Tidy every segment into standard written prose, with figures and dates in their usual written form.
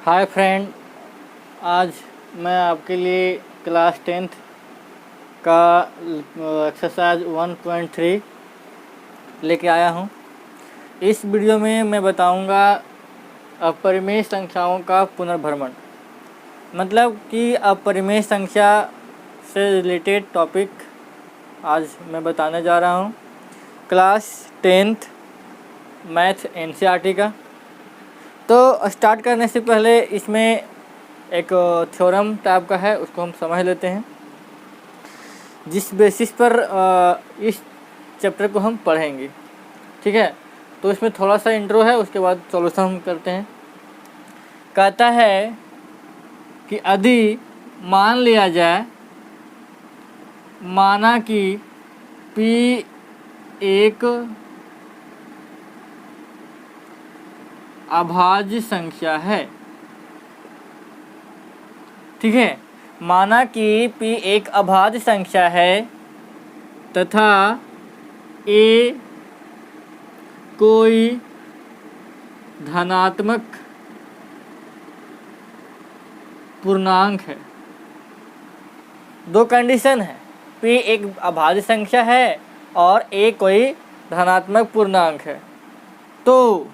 Hi friend, आज मैं आपके लिए क्लास 10th का एक्सरसाइज 1.3 लेके आया हूँ। इस वीडियो में मैं बताऊँगा अपरिमेय संख्याओं का पुनर्भ्रमण, मतलब कि अपरिमेय संख्या से रिलेटेड टॉपिक आज मैं बताने जा रहा हूँ। क्लास 10th मैथ एनसीईआरटी का। तो स्टार्ट करने से पहले इसमें एक थ्योरम टाइप का है, उसको हम समझ लेते हैं, जिस बेसिस पर इस चैप्टर को हम पढ़ेंगे। ठीक है, तो इसमें थोड़ा सा इंट्रो है, उसके बाद सॉल्यूशन हम करते हैं। कहता है कि यदि मान लिया जाए, माना कि P एक अभाज्य संख्या है। ठीक है, माना कि P एक अभाज्य संख्या है तथा A कोई धनात्मक पूर्णांक है। दो कंडीशन है, P एक अभाज्य संख्या है और A कोई धनात्मक पूर्णांक है। तो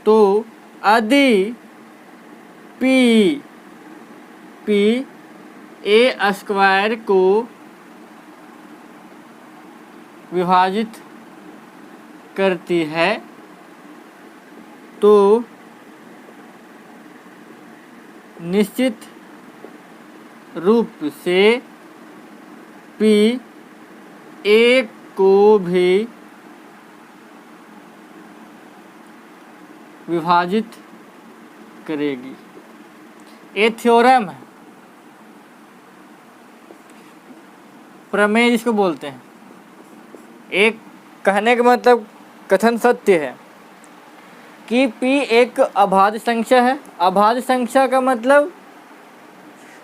यदि P A स्क्वायर को विभाजित करती है तो निश्चित रूप से P A को भी विभाजित करेगी। ये थ्योरम है, प्रमेय जिसको बोलते हैं। एक कहने का मतलब कथन सत्य है कि P एक अभाज्य संख्या है। अभाज्य संख्या का मतलब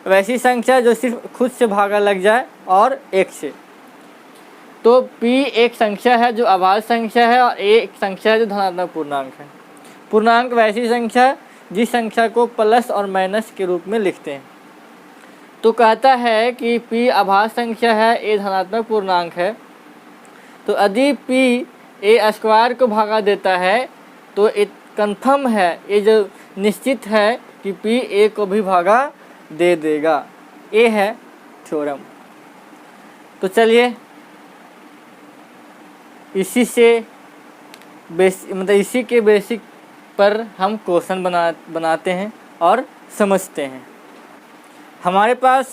वैसी संख्या जो सिर्फ खुद से भागा लग जाए और एक से। तो P एक संख्या है जो अभाज्य संख्या है और A एक संख्या है जो धनात्मक पूर्णांक है। पूर्णांक वैसी संख्या जिस संख्या को प्लस और माइनस के रूप में लिखते हैं। तो कहता है कि P अभाज्य संख्या है, A धनात्मक पूर्णांक है। तो यदि P A स्क्वायर को भागा देता है तो ये कन्फर्म है, ये जो निश्चित है कि P A को भी भागा दे देगा। ये है थ्योरम। तो चलिए इसी के बेसिक पर हम क्वेश्चन बनाते हैं और समझते हैं। हमारे पास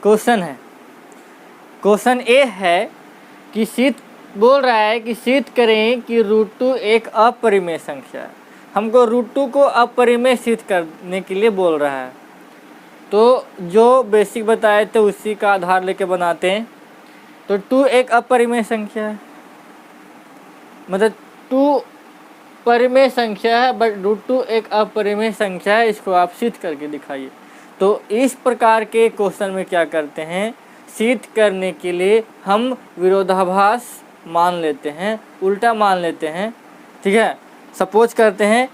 क्वेश्चन है। क्वेश्चन ए है कि सिद्ध बोल रहा है कि सिद्ध करें कि √2 एक अपरिमेय संख्या है। हमको √2 को अपरिमेय सिद्ध करने के लिए बोल रहा है। तो जो बेसिक बताए थे उसी का आधार लेके बनाते हैं। तो 2 एक अपरिमेय संख्या है, मतलब 2 परिमेय संख्या है बट √2 एक अपरिमेय संख्या है। इसको आप सिद्ध करके दिखाइए। तो इस प्रकार के क्वेश्चन में क्या करते हैं, सिद्ध करने के लिए हम विरोधाभास मान लेते हैं, उल्टा मान लेते हैं। ठीक है, सपोज करते हैं,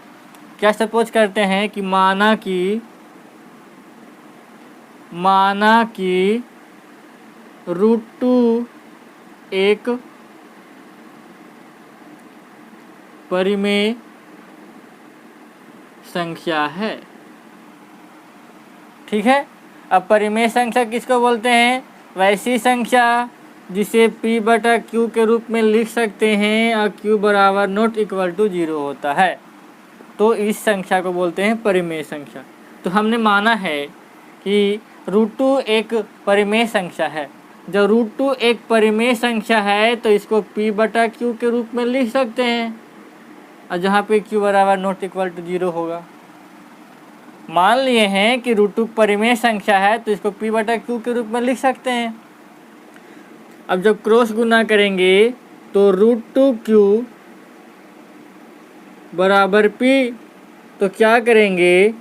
क्या सपोज करते हैं कि माना कि √2 एक परिमेय संख्या है। ठीक है, अब परिमेय संख्या किसको बोलते हैं, वैसी संख्या जिसे P/Q के रूप में लिख सकते हैं और Q बराबर ≠0 होता है। तो इस संख्या को बोलते हैं परिमेय संख्या। तो हमने माना है कि √2 एक परिमेय संख्या है। जब √2 एक परिमेय संख्या है तो इसको P/Q के रूप में लिख सकते हैं, और जहाँ पे Q बराबर ≠0 होगा। मान लिए हैं कि √2 परिमेय संख्या है तो इसको P/Q के रूप में लिख सकते हैं। अब जब क्रॉस गुना करेंगे तो √2Q बराबर P, तो क्या करेंगे,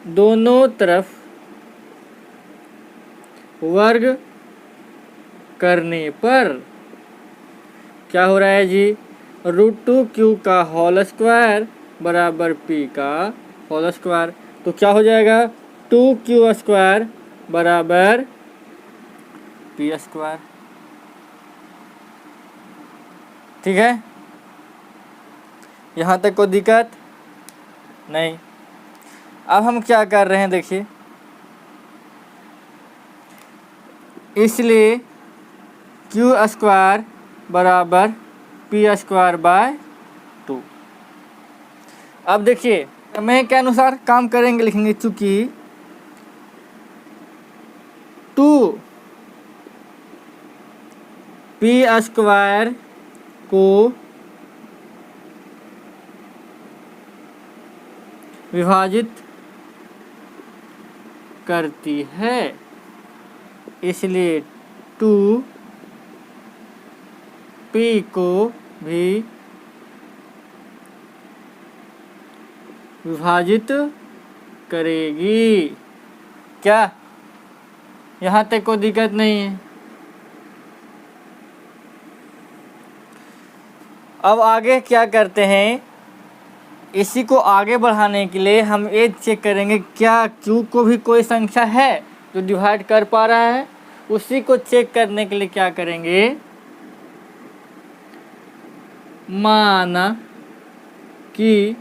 दोनों तरफ वर्ग करने पर क्या हो रहा है जी, √2Q का होल स्क्वायर बराबर P का होल स्क्वायर। तो क्या हो जाएगा 2q स्क्वायर बराबर p स्क्वायर। ठीक है, यहाँ तक कोई दिक्कत नहीं। अब हम क्या कर रहे हैं देखिए, इसलिए q स्क्वायर बराबर p स्क्वायर बाय 2। अब देखिए समय के अनुसार काम करेंगे, लिखेंगे चूंकि 2p स्क्वायर को विभाजित करती है, इसलिए 2p को भी विभाजित करेगी। क्या यहाँ तक कोई दिक्कत नहीं है? अब आगे क्या करते हैं, इसी को आगे बढ़ाने के लिए हम ये चेक करेंगे क्या q को भी कोई संख्या है जो डिवाइड कर पा रहा है। उसी को चेक करने के लिए क्या करेंगे, माना कि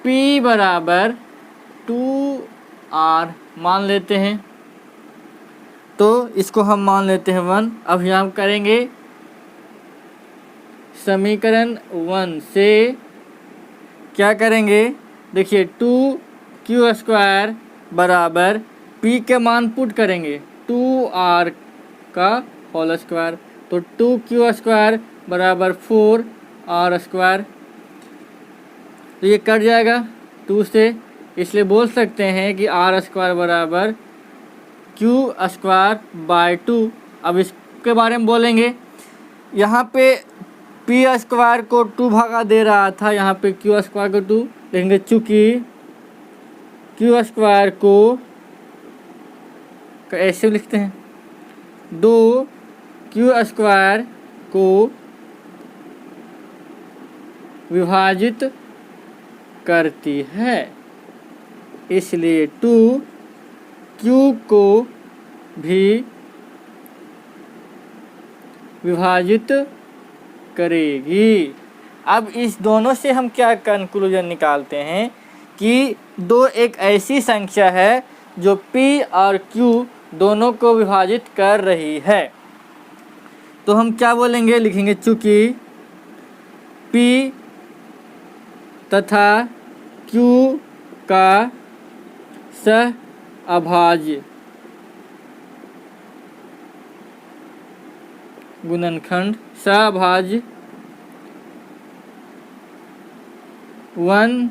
p बराबर 2r मान लेते हैं, तो इसको हम मान लेते हैं 1। अब यहाँ हम करेंगे समीकरण 1 से क्या करेंगे, देखिए 2q स्क्वायर बराबर p के मान पुट करेंगे 2r का होल स्क्वायर, तो 2q स्क्वायर बराबर 4r स्क्वायर। तो ये कट जाएगा 2 से, इसलिए बोल सकते हैं कि r स्क्वायर बराबर q स्क्वायर बाय 2। अब इसके बारे में बोलेंगे, यहाँ पे p स्क्वायर को 2 भागा दे रहा था, यहाँ पे q स्क्वायर को 2 लेंगे, चूँकि q स्क्वायर को ऐसे लिखते हैं 2q स्क्वायर को विभाजित करती है, इसलिए 2q को भी विभाजित करेगी। अब इस दोनों से हम क्या कंक्लूजन निकालते हैं कि दो एक ऐसी संख्या है जो p और q दोनों को विभाजित कर रही है। तो हम क्या बोलेंगे, लिखेंगे चूँकि p तथा q का सहअभाज्य गुणनखंड सहअभाज्य 1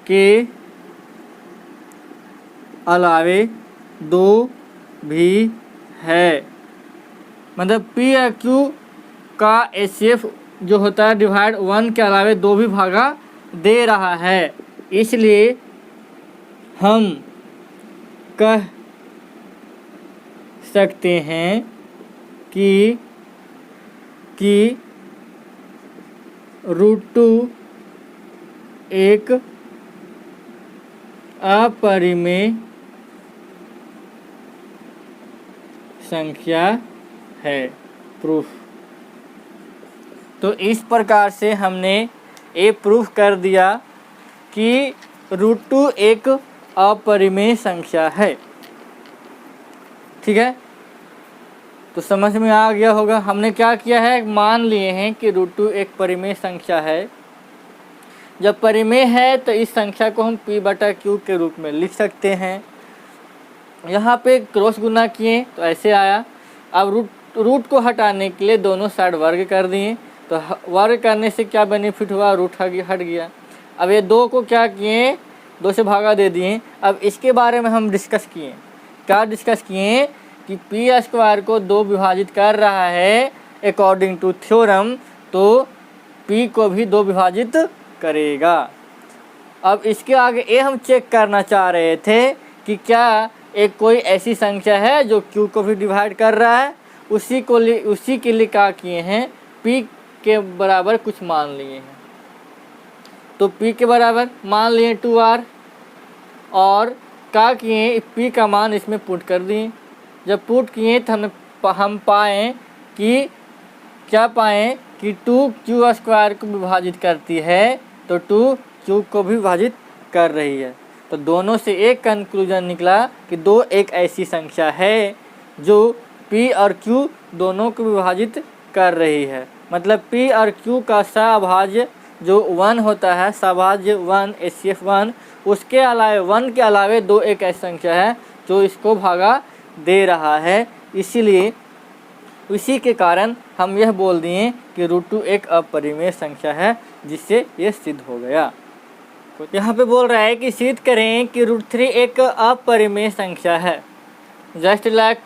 के अलावे 2 भी है। मतलब p या q का HCF जो होता है डिवाइड 1 के अलावे 2 भी भागा दे रहा है, इसलिए हम कह सकते हैं कि √2 एक अपरिमेय संख्या है। प्रूफ। तो इस प्रकार से हमने ये प्रूफ कर दिया कि √2 एक अपरिमेय संख्या है। ठीक है, तो समझ में आ गया होगा। हमने क्या किया है, मान लिए हैं कि √2 एक परिमेय संख्या है। जब परिमेय है तो इस संख्या को हम p/q के रूप में लिख सकते हैं। यहाँ पे क्रॉस गुना किए तो ऐसे आया। अब रूट को हटाने के लिए दोनों साइड वर्ग कर दिए, तो वर्ग करने से क्या बेनिफिट हुआ, रूट हट गया। अब ये 2 को क्या किए, 2 से भागा दे दिए। अब इसके बारे में हम डिस्कस किए, क्या डिस्कस किए कि p स्क्वायर को 2 विभाजित कर रहा है अकॉर्डिंग टू थ्योरम, तो p को भी 2 विभाजित करेगा। अब इसके आगे ये हम चेक करना चाह रहे थे कि क्या एक कोई ऐसी संख्या है जो q को भी डिवाइड कर रहा है। उसी के लिए क्या किए हैं, p के बराबर कुछ मान लिए हैं। तो p के बराबर मान लिए 2r, और क्या किए p का मान इसमें पुट कर दिए। जब पुट किए तो हम पाएँ कि क्या पाएँ कि 2q² को विभाजित करती है, तो 2q को भी विभाजित कर रही है। तो दोनों से एक कंक्लूजन निकला कि 2 एक ऐसी संख्या है जो p और q दोनों को विभाजित कर रही है। मतलब p और q का सहभाज्य जो 1 होता है, सहभाज्य 1 HCF 1, उसके अलावे 1 के अलावे 2 एक ऐसी संख्या है जो इसको भागा दे रहा है। इसीलिए इसी के कारण हम यह बोल दिए कि √2 एक अपरिमेय संख्या है, जिससे ये सिद्ध हो गया। यहाँ पे बोल रहा है कि सिद्ध करें कि √3 एक अपरिमेय संख्या है। जस्ट लाइक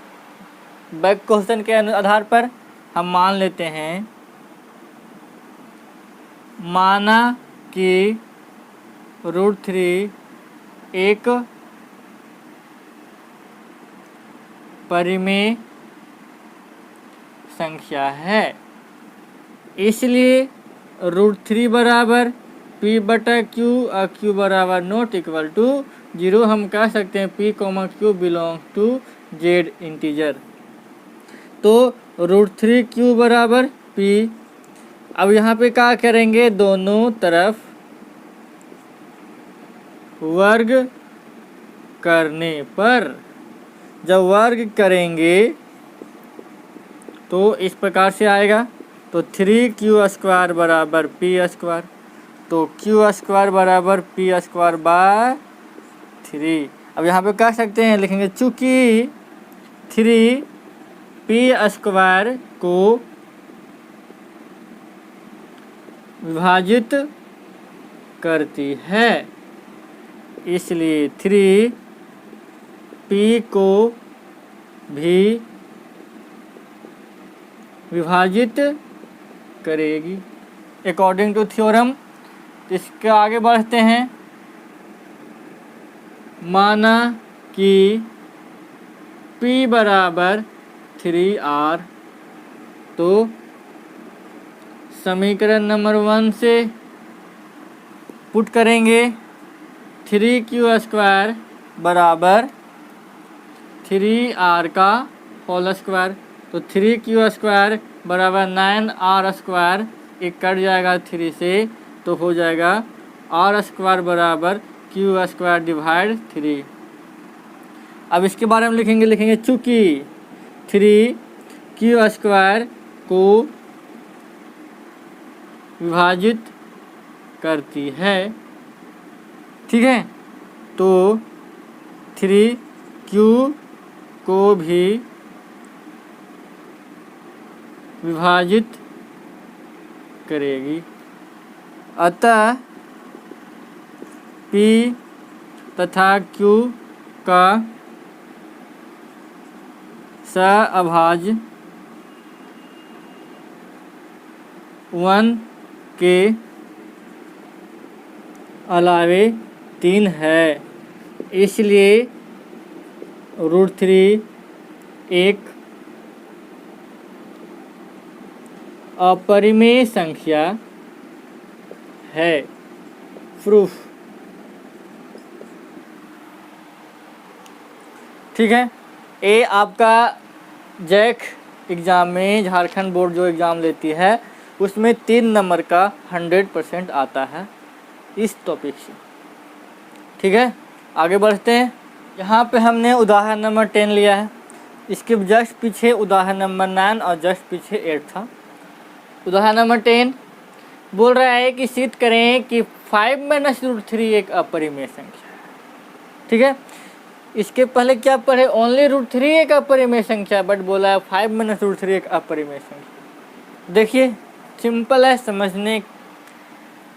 बैक क्वेश्चन के आधार पर हम मान लेते हैं, माना कि √3 एक परिमेय संख्या है, इसलिए √3 बराबर p/q और q बराबर नॉट इक्वल टू 0 हम कह सकते हैं p, q belong to z integer. तो √3q बराबर p। अब यहाँ पे क्या करेंगे, दोनों तरफ वर्ग करने पर, जब वर्ग करेंगे तो इस प्रकार से आएगा। तो 3q² बराबर p², तो q² बराबर p²/3। अब यहाँ पे कह सकते हैं, लिखेंगे चूँकि 3p² को विभाजित करती है, इसलिए 3p को भी विभाजित करेगी अकॉर्डिंग टू थ्योरम। इसके आगे बढ़ते हैं। माना कि p बराबर 3r, तो समीकरण नंबर 1 से पुट करेंगे 3q² बराबर 3r का होल स्क्वायर, तो 3q² बराबर 9r², एक कट जाएगा 3 से, तो हो जाएगा r² बराबर q² डिवाइड 3। अब इसके बारे में लिखेंगे चूँकि 3q² को विभाजित करती है, ठीक है, तो 3q को भी विभाजित करेगी। अतः p तथा q का सहअभाज्य 1 के अलावे 3 है, इसलिए √3 एक अपरिमेय संख्या है। प्रूफ, ठीक है। ये आपका जैक एग्ज़ाम में, झारखंड बोर्ड जो एग्ज़ाम लेती है उसमें 3 नंबर का 100% आता है इस टॉपिक से, ठीक है। आगे बढ़ते हैं। यहाँ पे हमने उदाहरण नंबर 10 लिया है, इसके जस्ट पीछे उदाहरण नंबर 9 और जस्ट पीछे 8 था। उदाहरण नंबर 10 बोल रहा है कि सिद्ध करें कि 5 - √3 एक अपरिमेय संख्या है, ठीक है। इसके पहले क्या पढ़े, ओनली √3 एक अपरिमेय संख्या, बट बोला है 5 - √3 एक अपरिमेय संख्या। देखिए सिंपल है, समझने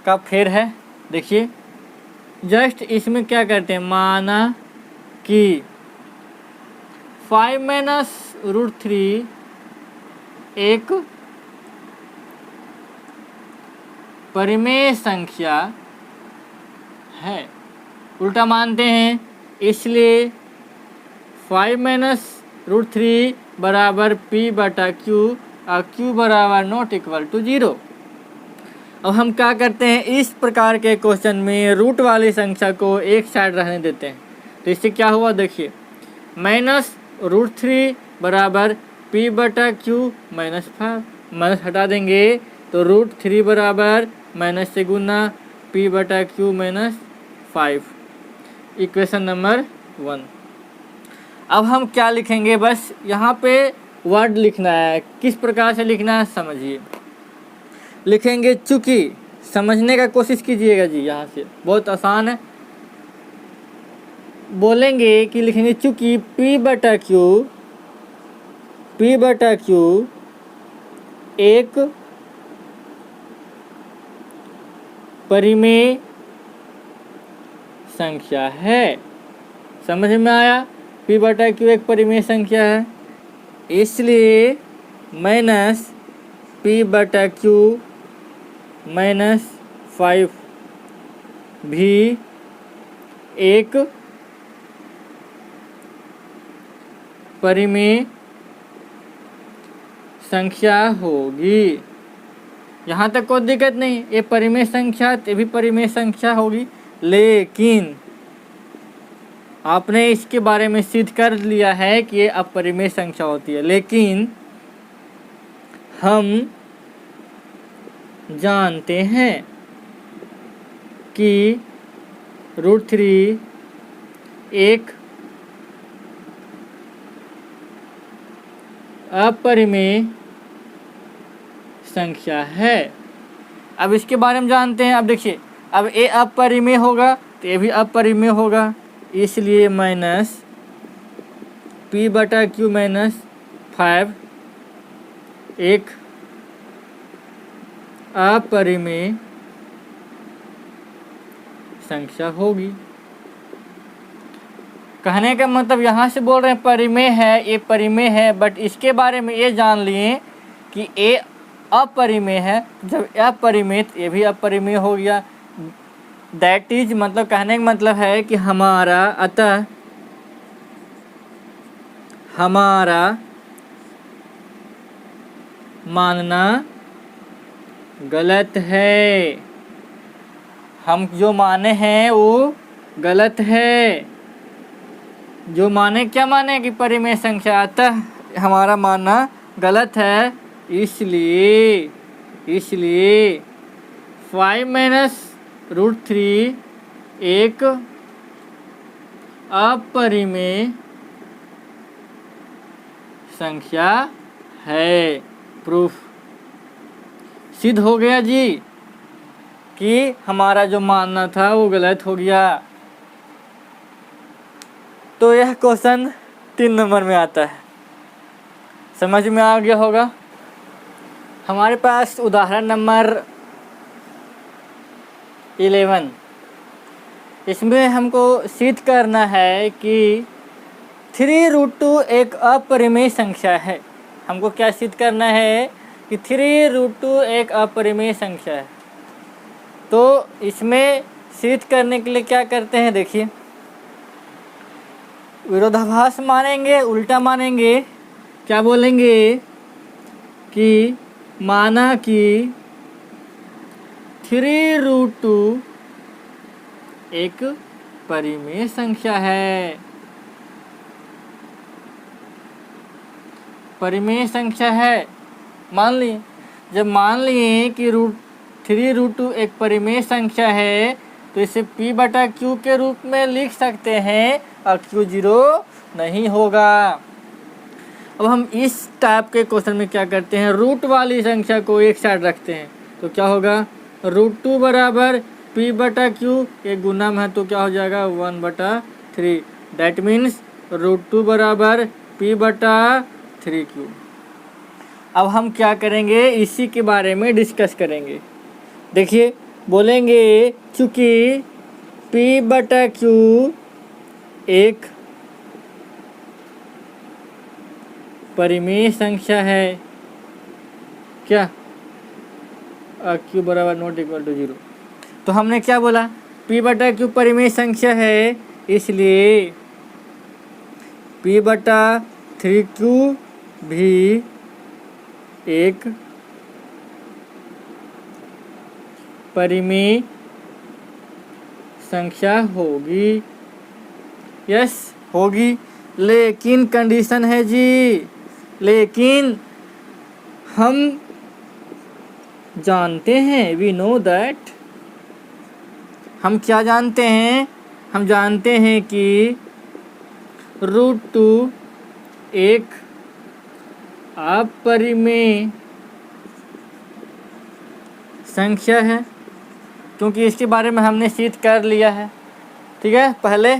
का फेर है। देखिए जस्ट इसमें क्या करते हैं, माना कि 5 - √3 एक परिमेय संख्या है, उल्टा मानते हैं, इसलिए 5 - √3 बराबर p/q और q बराबर नॉट इक्वल टू 0। अब हम क्या करते हैं, इस प्रकार के क्वेश्चन में रूट वाली संख्या को एक साइड रहने देते हैं। तो इससे क्या हुआ देखिए, -√3 बराबर p/q -5, माइनस हटा देंगे तो √3 बराबर माइनस से गुना p/q -5, इक्वेशन नंबर 1। अब हम क्या लिखेंगे, बस यहाँ पे वर्ड लिखना है। किस प्रकार से लिखना है समझिए। लिखेंगे चूँकि, समझने का कोशिश कीजिएगा जी, यहाँ से बहुत आसान है। बोलेंगे कि लिखेंगे चूँकि p/q एक परिमेय संख्या है। समझ में आया, p/q एक परिमेय संख्या है, इसलिए -p/q -5 भी एक परिमेय संख्या होगी। यहाँ तक कोई दिक्कत नहीं, ये परिमेय संख्या, ये भी परिमेय संख्या होगी। लेकिन आपने इसके बारे में सिद्ध कर लिया है कि ये अपरिमेय संख्या होती है। लेकिन हम जानते हैं कि √3 एक अपरिमेय संख्या है। अब इसके बारे में जानते हैं। अब देखिए, अब ये अपरिमेय होगा तो ये भी अपरिमेय होगा, इसलिए -p/q -5 एक अपरिमेय संख्या होगी। कहने का मतलब यहाँ से बोल रहे हैं परिमेय है, ये परिमेय है, बट इसके बारे में ये जान लिए कि ये अपरिमेय है। जब अपरिमेय ये भी अपरिमेय हो गया। दैट इज, मतलब कहने का मतलब है कि हमारा, अतः हमारा मानना गलत है। हम जो माने हैं वो गलत है। जो माने, क्या माने कि परिमेय संख्या, अतः हमारा मानना गलत है। इसलिए 5 - √3 एक अपरिमेय संख्या है। प्रूफ सिद्ध हो गया जी कि हमारा जो मानना था वो गलत हो गया। तो यह क्वेश्चन 3 नंबर में आता है। समझ में आ गया होगा। हमारे पास उदाहरण नंबर 11, इसमें हमको सिद्ध करना है कि 3√2 एक अपरिमेय संख्या है। हमको क्या सिद्ध करना है कि 3√2 एक अपरिमेय संख्या है। तो इसमें सिद्ध करने के लिए क्या करते हैं, देखिए, विरोधाभास मानेंगे, उल्टा मानेंगे। क्या बोलेंगे कि माना कि 3√2 एक परिमेय संख्या है। परिमेय संख्या है, मान लिए। जब मान लिए कि 3√2 एक परिमेय संख्या है तो इसे p/q के रूप में लिख सकते हैं और q 0 नहीं होगा। अब हम इस टाइप के क्वेश्चन में क्या करते हैं, रूट वाली संख्या को एक साइड रखते हैं। तो क्या होगा, √2 बराबर p/q, एक गुना में है तो क्या हो जाएगा 1/3। दैट मीन्स √2 बराबर p/3q। अब हम क्या करेंगे, इसी के बारे में डिस्कस करेंगे। देखिए, बोलेंगे चूँकि p/q एक परिमेय संख्या है, क्या q बराबर नॉट इक्वल टू 0। तो हमने क्या बोला, p/q परिमेय संख्या है, इसलिए p/3q भी एक परिमेय संख्या होगी। यस होगी, लेकिन कंडीशन है जी, लेकिन हम जानते हैं, वी नो दैट, हम क्या जानते हैं, हम जानते हैं कि √2 एक अपरिमेय संख्या है, क्योंकि इसके बारे में हमने सिद्ध कर लिया है, ठीक है पहले।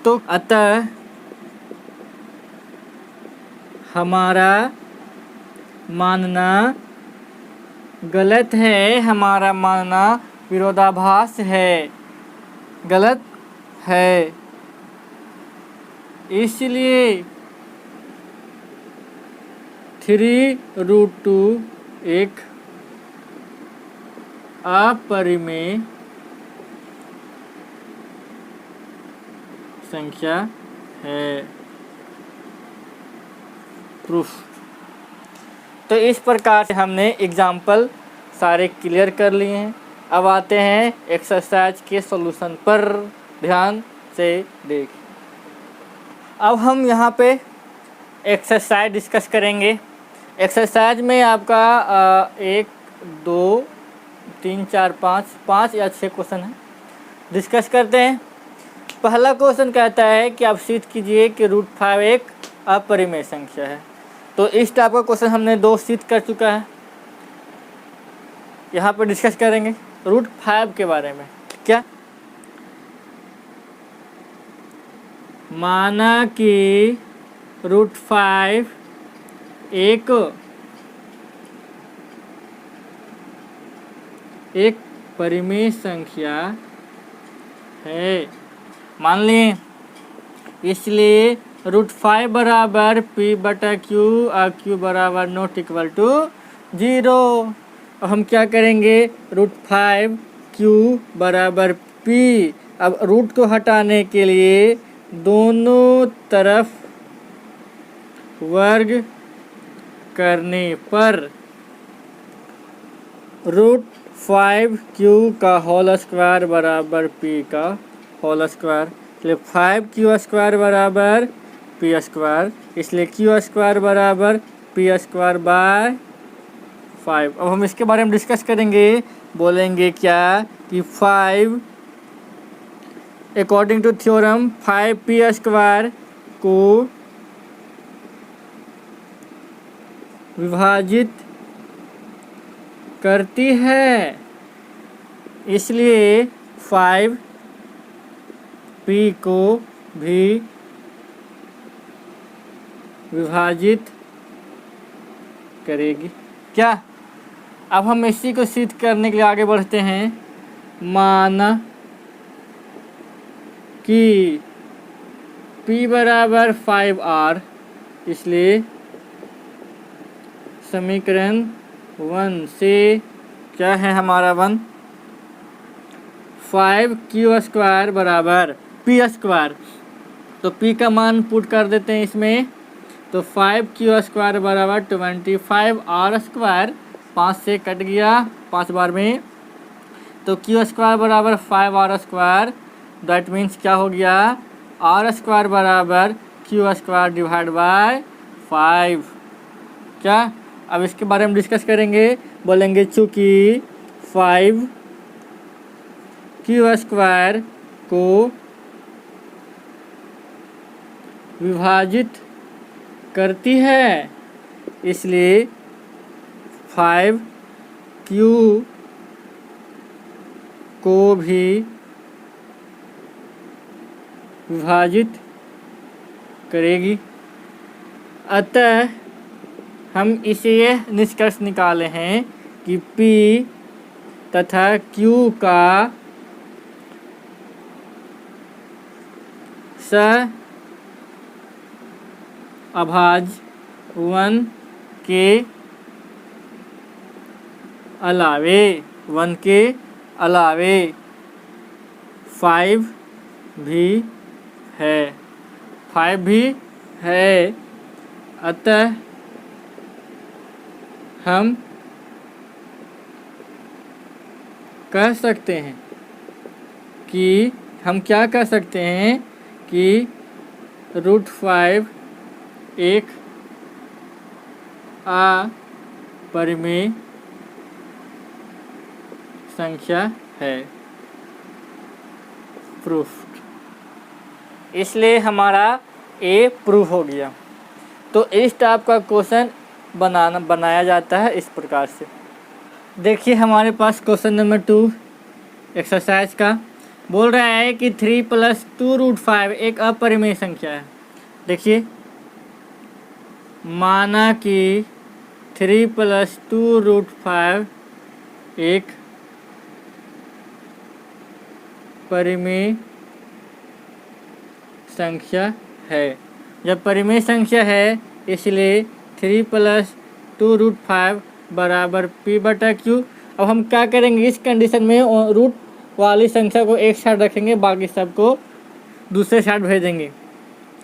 तो अतः हमारा मानना गलत है, हमारा मानना विरोधाभास है, गलत है। इसलिए 3√2 एक अपरिमेय संख्या है। प्रूफ। तो इस प्रकार से हमने एग्जाम्पल सारे क्लियर कर लिए हैं। अब आते हैं एक्सरसाइज के सॉल्यूशन पर, ध्यान से देख। अब हम यहाँ पे एक्सरसाइज डिस्कस करेंगे। एक्सरसाइज में आपका 1 2 3 4 5 या 6 क्वेश्चन है, डिस्कस करते हैं। पहला क्वेश्चन कहता है कि आप सिद्ध कीजिए कि √5 एक अपरिमेय संख्या है। तो इस टाइप का क्वेश्चन हमने 2 सिद्ध कर चुका है, यहाँ पर डिस्कस करेंगे √5 के बारे में। क्या माना कि √5 एक परिमेय संख्या है, मान लिए। इसलिए √5 बराबर p/q और q बराबर नॉट इक्वल टू 0। अब हम क्या करेंगे, √5 q बराबर p। अब रूट को हटाने के लिए दोनों तरफ वर्ग करने पर √5q का होल स्क्वायर बराबर p का होल स्क्वायर, इसलिए 5q² बराबर p², इसलिए q² बराबर p² बाय 5। अब हम इसके बारे में डिस्कस करेंगे, बोलेंगे क्या कि 5 अकॉर्डिंग टू थ्योरम 5p² को विभाजित करती है, इसलिए 5p को भी विभाजित करेगी। क्या अब हम इसी को सिद्ध करने के लिए आगे बढ़ते हैं। माना कि p बराबर 5r, इसलिए समीकरण 1 से क्या है हमारा 1, 5q² बराबर p²। तो p का मान पुट कर देते हैं इसमें, तो 5q² बराबर 25r², 5 से कट गया 5 बार में, तो q² बराबर 5r²। दैट मीन्स क्या हो गया, r² बराबर q² डिवाइड बाय 5। क्या अब इसके बारे में डिस्कस करेंगे, बोलेंगे चूँकि 5q² को विभाजित करती है, इसलिए 5q को भी विभाजित करेगी। अतः हम इसे निष्कर्ष निकाले हैं कि p तथा q का सहअभाज्य 1 के अलावे 5 भी है। अतः हम कह सकते हैं कि हम क्या कह सकते हैं कि √5 एक अपरिमेय संख्या है। प्रूफ। इसलिए हमारा ए प्रूफ हो गया। तो इस टाइप का क्वेश्चन बनाया जाता है इस प्रकार से। देखिए हमारे पास क्वेश्चन नंबर 2 एक्सरसाइज का बोल रहा है कि 3 + 2√5 एक अपरिमेय संख्या है। देखिए माना कि 3 + 2√5 एक परिमेय संख्या है। जब परिमेय संख्या है इसलिए 3 + 2√5 बराबर p/q। अब हम क्या करेंगे इस कंडीशन में, रूट वाली संख्या को एक साइड रखेंगे, बाकी सबको दूसरे साइड भेजेंगे।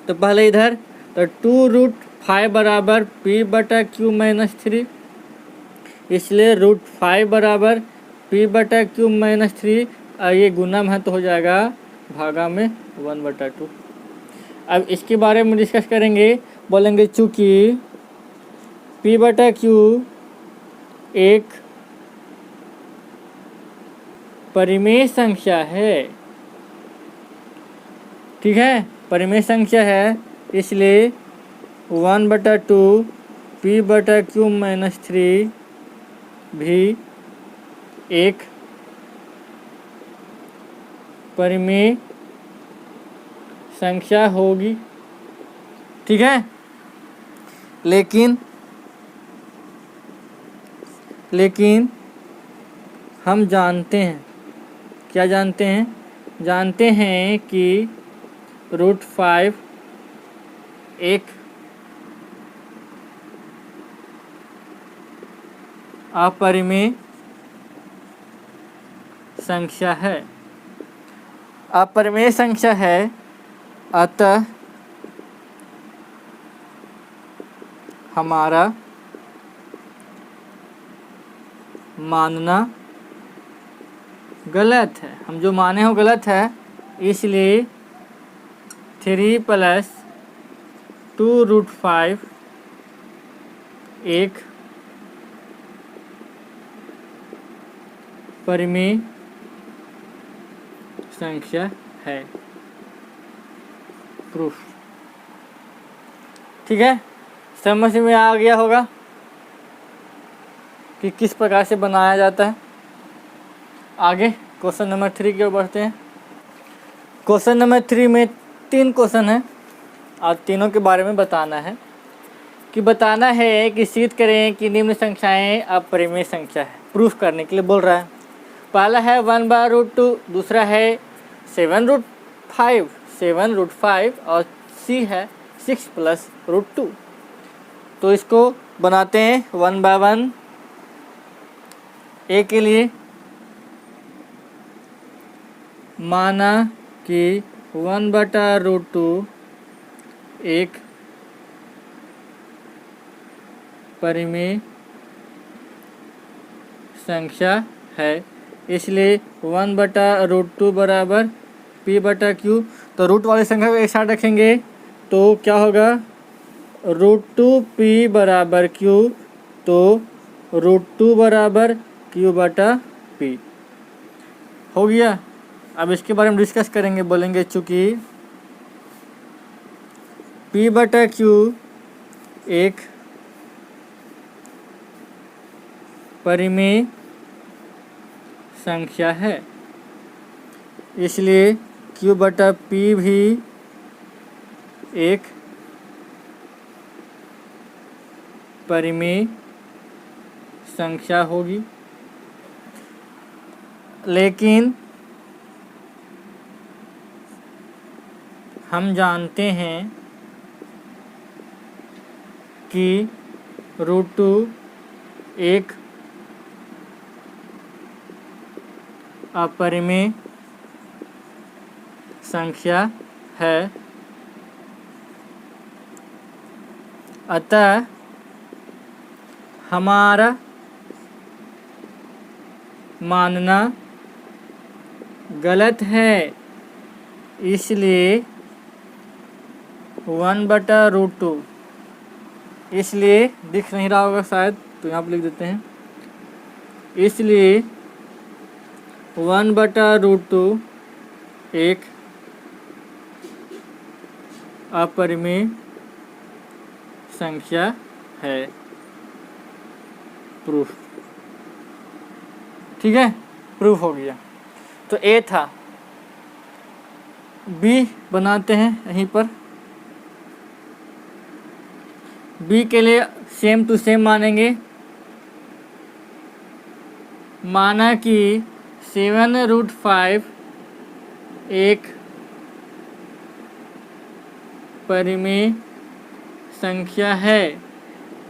तो पहले इधर तो 2√5 बराबर p/q - 3, इसलिए √5 बराबर p/q - 3। और ये गुना में है तो हो जाएगा भागा में 1/2। अब इसके बारे में डिस्कस करेंगे। बोलेंगे चूँकि p/q एक परिमेय संख्या है, ठीक है, परिमेय संख्या है, इसलिए 1/2 p/q - 3 भी एक परिमेय संख्या होगी, ठीक है। लेकिन हम जानते हैं, क्या जानते हैं? जानते हैं कि √5 एक अपरिमेय संख्या है। अपरिमेय संख्या है, अतः हमारा मानना गलत है। हम जो माने हो गलत है, इसलिए 3 + 2√5 एक परिमेय संख्या है। प्रूफ। ठीक है, समझ में आ गया होगा कि किस प्रकार से बनाया जाता है। आगे क्वेश्चन नंबर 3 की ओर बढ़ते हैं। क्वेश्चन नंबर 3 में 3 क्वेश्चन है और तीनों के बारे में बताना है कि सिद्ध करें कि निम्न संख्याएं अपरिमेय संख्या है। प्रूफ करने के लिए बोल रहा है। पहला है 1/√2, दूसरा है 7√5 और सी है 6 + √2। तो इसको बनाते हैं 1 by 1। ए के लिए माना कि 1/√2 एक परिमेय संख्या है, इसलिए 1/√2 बराबर p/q। तो रूट वाली संख्या को एक साथ रखेंगे तो क्या होगा, √2p बराबर q, तो √2 बराबर q/p हो गया। अब इसके बारे में डिस्कस करेंगे। बोलेंगे चूँकि p/q एक परिमेय संख्या है, इसलिए q/p भी एक परिमेय संख्या होगी। लेकिन हम जानते हैं कि √2 एक अपरिमेय संख्या है, अतः हमारा मानना गलत है, इसलिए 1/√2। इसलिए दिख नहीं रहा होगा शायद, तो यहाँ पर लिख देते हैं, इसलिए 1/√2 एक अपरिमेय संख्या है। प्रूफ। ठीक है, प्रूफ हो गया। तो ए था। बी बनाते हैं यहीं पर। बी के लिए सेम टू सेम मानेंगे। माना कि 7√5 एक परिमेय संख्या है,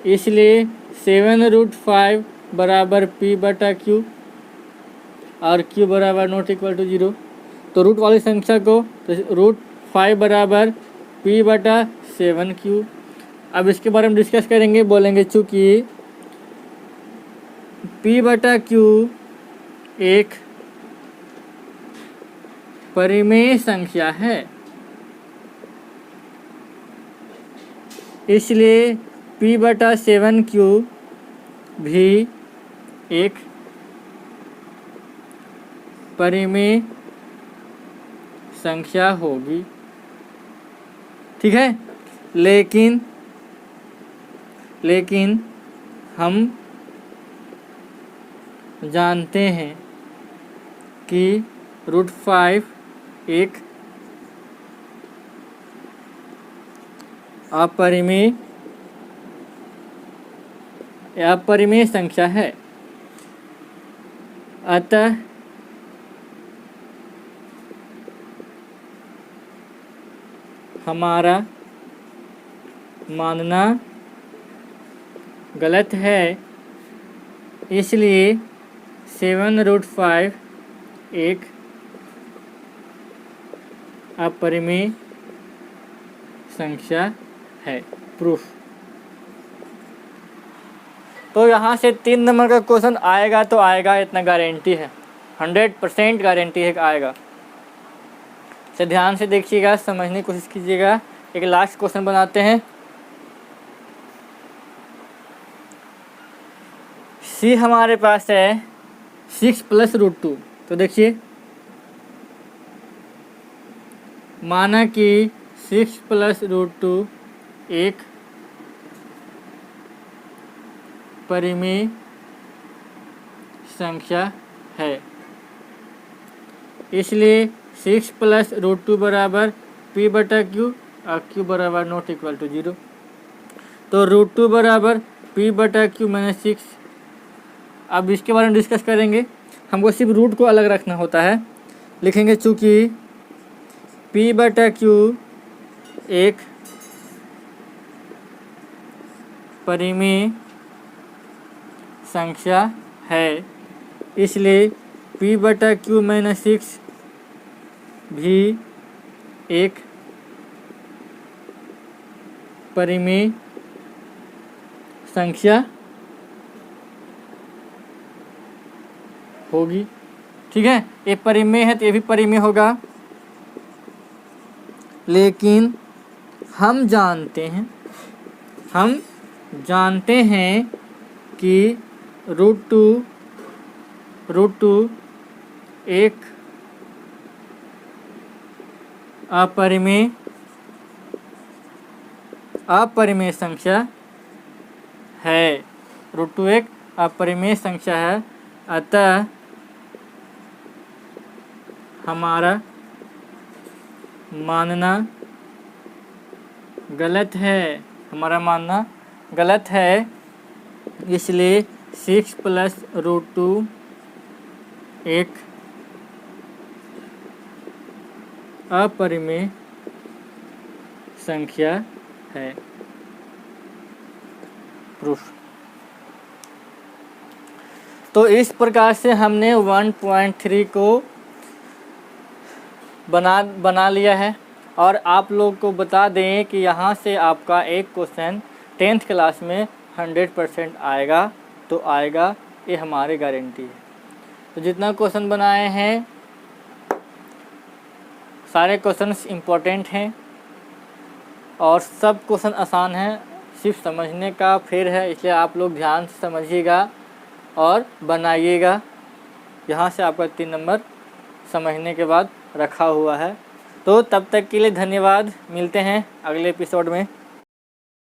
इसलिए 7√5 बराबर p/q और q बराबर नॉट इक्वल टू 0। तो रूट वाली संख्या को तो √5 बराबर p/7q। अब इसके बारे में डिस्कस करेंगे, बोलेंगे चूँकि p/q एक परिमेय संख्या है, इसलिए p/7q भी एक परिमेय संख्या होगी। ठीक है, लेकिन हम जानते हैं कि √5 एक अपरिमेय संख्या है। अतः हमारा मानना गलत है, इसलिए 7√5 एक अपरिमेय संख्या है। प्रूफ। तो यहाँ से 3 नंबर का क्वेश्चन आएगा तो आएगा, इतना गारंटी है, 100% गारंटी है कि आएगा। तो ध्यान से देखिएगा, समझने की कोशिश कीजिएगा। एक लास्ट क्वेश्चन बनाते हैं। सी हमारे पास है 6 + √2। तो देखिए, माना कि 6 + √2 एक परिमेय संख्या है, इसलिए 6 + √2 बराबर p/q और q बराबर नॉट इक्वल टू 0। तो √2 बराबर p/q - 6। अब इसके बारे में डिस्कस करेंगे। हमको सिर्फ रूट को अलग रखना होता है। लिखेंगे चूँकि p/q एक परिमेय संख्या है, इसलिए p/q - 6 भी एक परिमेय संख्या होगी। ठीक है, ये परिमेय है तो ये भी परिमेय होगा। लेकिन हम जानते हैं कि √2 एक अपरिमेय संख्या है। √2 एक अपरिमेय संख्या है, अतः हमारा मानना गलत है। इसलिए 6 + √2 एक अपरिमेय संख्या है। प्रूफ। तो इस प्रकार से हमने 1.3 को बना लिया है। और आप लोग को बता दें कि यहाँ से आपका एक क्वेश्चन 10th क्लास में 100% आएगा तो आएगा, ये हमारी गारंटी है। तो जितना क्वेश्चन बनाए हैं सारे क्वेश्चंस इम्पोर्टेंट हैं और सब क्वेश्चन आसान हैं, सिर्फ समझने का फेर है, इसलिए आप लोग ध्यान से समझिएगा और बनाइएगा। यहाँ से आपका 3 नंबर समझने के बाद रखा हुआ है। तो तब तक के लिए धन्यवाद, मिलते हैं अगले एपिसोड में।